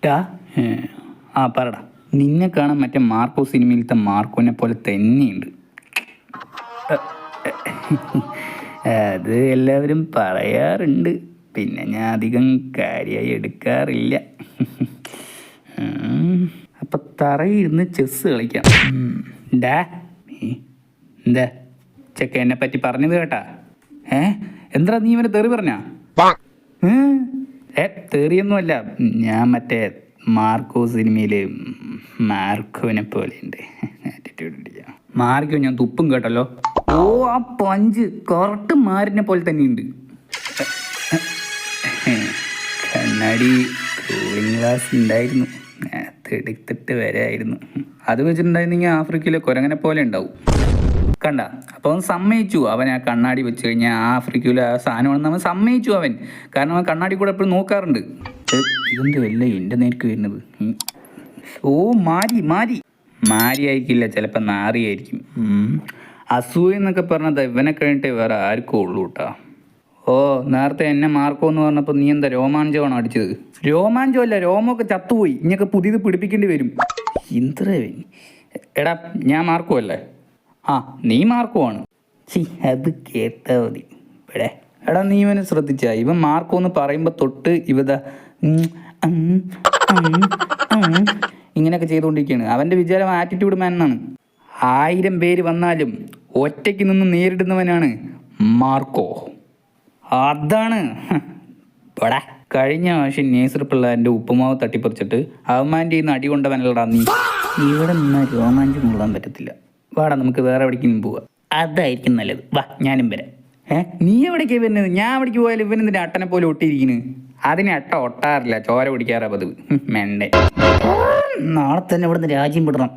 ടാ ആ പറടാ, നിന്നെ കാണാൻ മറ്റേ മാർക്കോ സിനിമയിലത്തെ മാർക്കോനെ പോലെ തന്നെയുണ്ട്. അത് എല്ലാവരും പറയാറുണ്ട്, പിന്നെ ഞാൻ അധികം കാര്യമായി എടുക്കാറില്ല. അപ്പം തറയിരുന്ന് ചെസ്സ് കളിക്കാം. ഡാ എന്താ ചെക്ക എന്നെ പറ്റി പറഞ്ഞത് കേട്ടാ? എന്താ നീ ഇവനെ തെറി പറഞ്ഞാ? തെറിയൊന്നുമല്ല, ഞാൻ മറ്റേ മാർക്കോ സിനിമയിൽ മാർക്കോനെ പോലെ ഉണ്ട്. മാർക്കോ ഞാൻ തുപ്പും കേട്ടല്ലോ. ഓ ആ പഞ്ച് കറക്റ്റ് മാരിനെ പോലെ തന്നെയുണ്ട്. കണ്ണാടി കൂളിംഗ് ഗ്ലാസ് ഉണ്ടായിരുന്നു, എടുത്തിട്ട് വരായിരുന്നു. അത് വെച്ചിട്ടുണ്ടായിരുന്നെങ്കിൽ ആഫ്രിക്കയിലെ കുരങ്ങനെ പോലെ ഉണ്ടാവും. കണ്ട, അപ്പോൾ അവൻ സമ്മതിച്ചു. അവൻ ആ കണ്ണാടി വെച്ച് കഴിഞ്ഞാൽ ആഫ്രിക്കയിലെ ആ സാധനമാണെന്ന് അവൻ സമ്മതിച്ചു. അവൻ കാരണം അവൻ കണ്ണാടി കൂടെ എപ്പോഴും നോക്കാറുണ്ട്. ഇതെന്ത് വല്ല എൻ്റെ നേർക്ക് വരുന്നത്? ഓ മാരി മാരി മാരി ആയിരിക്കില്ല, ചിലപ്പോൾ നാറിയായിരിക്കും. അസൂയ എന്നൊക്കെ പറഞ്ഞത് ഇവനെ കഴിഞ്ഞിട്ടേ വേറെ ആർക്കും ഉള്ളൂ കേട്ടോ. ഓ നേരത്തെ എന്നെ മാർക്കോ എന്ന് പറഞ്ഞപ്പോൾ നീ എന്താ രോമാഞ്ചമാണോ അടിച്ചത്? രോമാഞ്ചമല്ല, രോമമൊക്കെ ചത്തുപോയി. ഇനിയൊക്കെ പുതിയത് പിടിപ്പിക്കേണ്ടി വരും. ഇന്ദ്രവൻ എടാ, ഞാൻ മാർക്കോ അല്ലേ? ആ നീ മാർക്കോ ആണ്. അത് കേട്ടാ മതി. ഇവിടെ എടാ, നീ ഇവനെ ശ്രദ്ധിച്ചാ? ഇവൻ മാർക്കോ എന്ന് പറയുമ്പോൾ തൊട്ട് ഇങ്ങനെയൊക്കെ ചെയ്തുകൊണ്ടിരിക്കുകയാണ്. അവൻ്റെ വിചാരം ആറ്റിറ്റ്യൂഡ് മാൻ എന്നാണ്. 1000 പേര് വന്നാലും ഒറ്റയ്ക്ക് നിന്ന് നേരിടുന്നവനാണ് മാർക്കോ. അതാണ് ഇവിടെ കഴിഞ്ഞ ആവശ്യം നേസർ പിള്ളേൻ്റെ ഉപ്പുമാവ് തട്ടിപ്പറിച്ചിട്ട് അവന്മാൻ്റെ നിന്ന് അടി കൊണ്ടവനല്ലടാ നീ. ഇവിടെ നിന്നാൽ രോമാഞ്ചം കൊള്ളാൻ പറ്റത്തില്ല. വാടാ, നമുക്ക് വേറെ എവിടേക്കും പോവാം. അതായിരിക്കും നല്ലത്. വാ, ഞാനും വരാം. നീ എവിടേക്കാണ് വരുന്നത്? ഞാൻ എവിടേക്ക് പോയാലും ഇവനെന്തിൻ്റെ അട്ടനെ പോലെ ഒട്ടിയിരിക്കുന്നു? അതിനെ അട്ട ഒട്ടാറില്ല, ചോര പിടിക്കാറാ പതിവ്. മെണ്ടെ നാളെ തന്നെ ഇവിടുന്ന് രാജ്യം വിടണം.